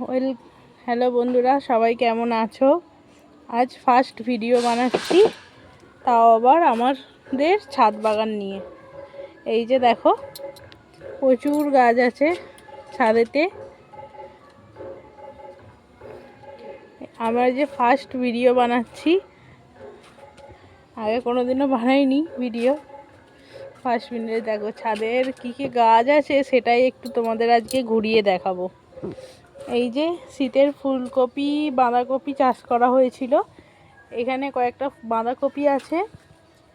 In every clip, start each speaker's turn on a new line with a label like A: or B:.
A: Well hello বন্ধুরা, সবাই কেমন আছো? আজ ফার্স্ট ভিডিও বানাচ্ছি, তাও আবার আমাদের ছাদ বাগান নিয়ে। এই যে দেখো, প্রচুর গাছ আছে ছাদেতে। আমরা যে ফার্স্ট ভিডিও বানাচ্ছি, আগে কোনোদিনও বানাইনি ভিডিও। ফার্স্ট ভিডিও দেখো, ছাদের কী কী গাছ আছে সেটাই একটু তোমাদের আজকে ঘুরিয়ে দেখাবো। এই যে শীতের ফুলকপি বাঁধাকপি চাষ করা হয়েছিল। এখানে কয়েকটা বাঁধাকপি আছে,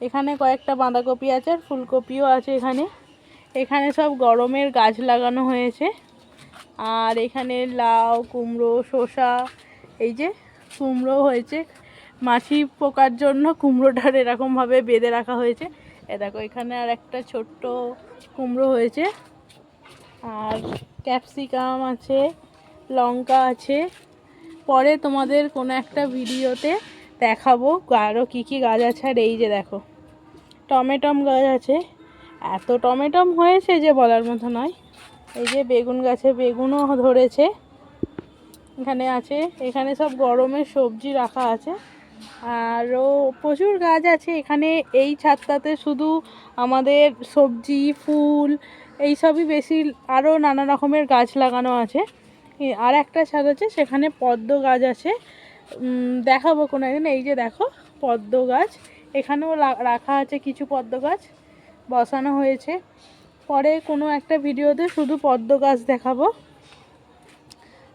A: এখানে কয়েকটা বাঁধাকপি আছে, আর ফুলকপিও আছে এখানে। এখানে সব গরমের গাছ লাগানো হয়েছে। আর এখানে লাউ, কুমড়ো, শসা, এই যে কুমড়ো হয়েছে। মাছি পোকার জন্য কুমড়োটার এরকমভাবে বেঁধে রাখা হয়েছে। এ দেখো, এখানে আর একটা ছোট্ট কুমড়ো হয়েছে। আর ক্যাপসিকাম আছে, লঙ্কা আছে। পরে তোমাদের কোনো একটা ভিডিওতে দেখাবো আরও কী কী গাছ আছে। আর এই যে দেখো, টমেটম গাছ আছে। এত টমেটম হয়েছে যে বলার মতো নয়। এই যে বেগুন গাছে বেগুনও ধরেছে এখানে আছে। এখানে সব গরমের সবজি রাখা আছে। আরও প্রচুর গাছ আছে এখানে। এই ছাদটাতে শুধু আমাদের সবজি, ফুল, এই সবই বেশি। আরও নানা রকমের গাছ লাগানো আছে। আর একটা ছাদ আছে, সেখানে পদ্ম গাছ আছে, দেখাবো কোনো একদিন। এই যে দেখো, পদ্ম গাছ এখানেও রাখা আছে, কিছু পদ্ম গাছ বসানো হয়েছে। পরে কোনো একটা ভিডিওতে শুধু পদ্ম গাছ দেখাবো।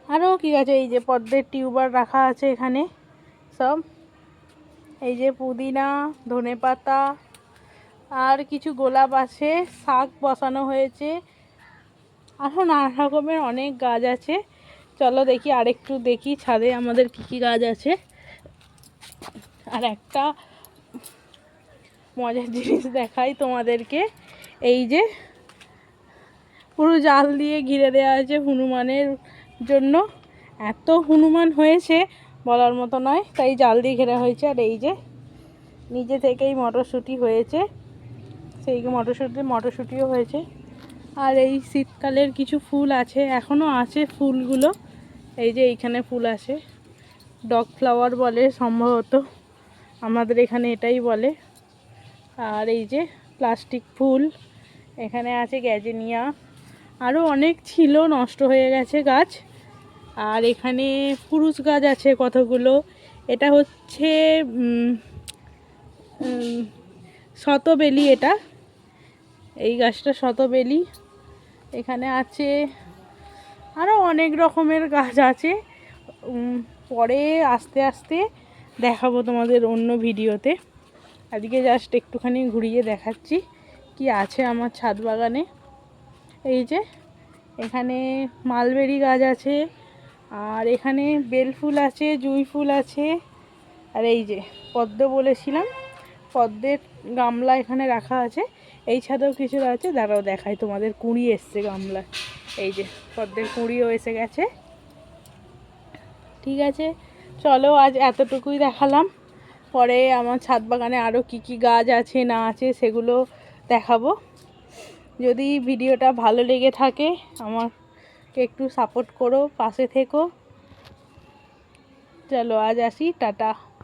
A: আরও কী আছে, এই যে পদ্মের টিউবার রাখা আছে এখানে সব। এই যে পুদিনা, ধনেপাতা, আর কিছু গোলাপ আছে, শাক বসানো হয়েছে। আরও নানা রকমের অনেক গাছ আছে। চলো দেখি, আরেকটু দেখি ছাদে আমাদের কী কী গাছ আছে। আর একটা মজার জিনিস দেখাই তোমাদেরকে। এই যে পুরো জাল দিয়ে ঘিরে দেওয়া আছে হনুমানের জন্য। এত হনুমান হয়েছে বলার মতো নয়, তাই জাল দিয়ে ঘেরা হয়েছে। আর এই যে নিজে থেকেই মটরশুঁটি হয়েছে, সেই মটরশুঁটিও হয়েছে। আর এই শীতকালের কিছু ফুল আছে, এখনও আছে ফুলগুলো। এই যে এইখানে ফুল আছে, ডগ ফ্লাওয়ার বলে সম্ভবত, আমাদের এখানে এটাই বলে। আর এই যে প্লাস্টিক ফুল, এখানে আছে গ্যাজেনিয়া। আরও অনেক ছিল, নষ্ট হয়ে গেছে গাছ। আর এখানে পুরুষ গাছ আছে কতগুলো। এটা হচ্ছে শতবেলি। এটা, এই গাছটা শতবেলি। এখানে আছে আরও অনেক রকমের গাছ আছে। পরে আস্তে আস্তে দেখাবো তোমাদের অন্য ভিডিওতে। আজকে জাস্ট একটুখানি ঘুরিয়ে দেখাচ্ছি কি আছে আমার ছাদ বাগানে। এই যে এখানে মালবেরি গাছ আছে, আর এখানে বেল ফুল আছে, জুঁই ফুল আছে। আর এই যে পদ্ম বলেছিলাম, পদ্মের গামলা এখানে রাখা আছে। এই ছাদেও কিছু আছে, দাঁড়াও দেখাই তোমাদের। কুঁড়ি এসছে গামলা, এই যে পদ্মের কুঁড়িও এসে গেছে। ঠিক আছে, চলো আজ এতটুকুই দেখালাম। পরে আমার ছাদ বাগানে আরও কী কী গাছ আছে না আছে সেগুলো দেখাবো। যদি ভিডিওটা ভালো লেগে থাকে আমাকে একটু সাপোর্ট করো, পাশে থেকো। চলো আজ আসি, টাটা।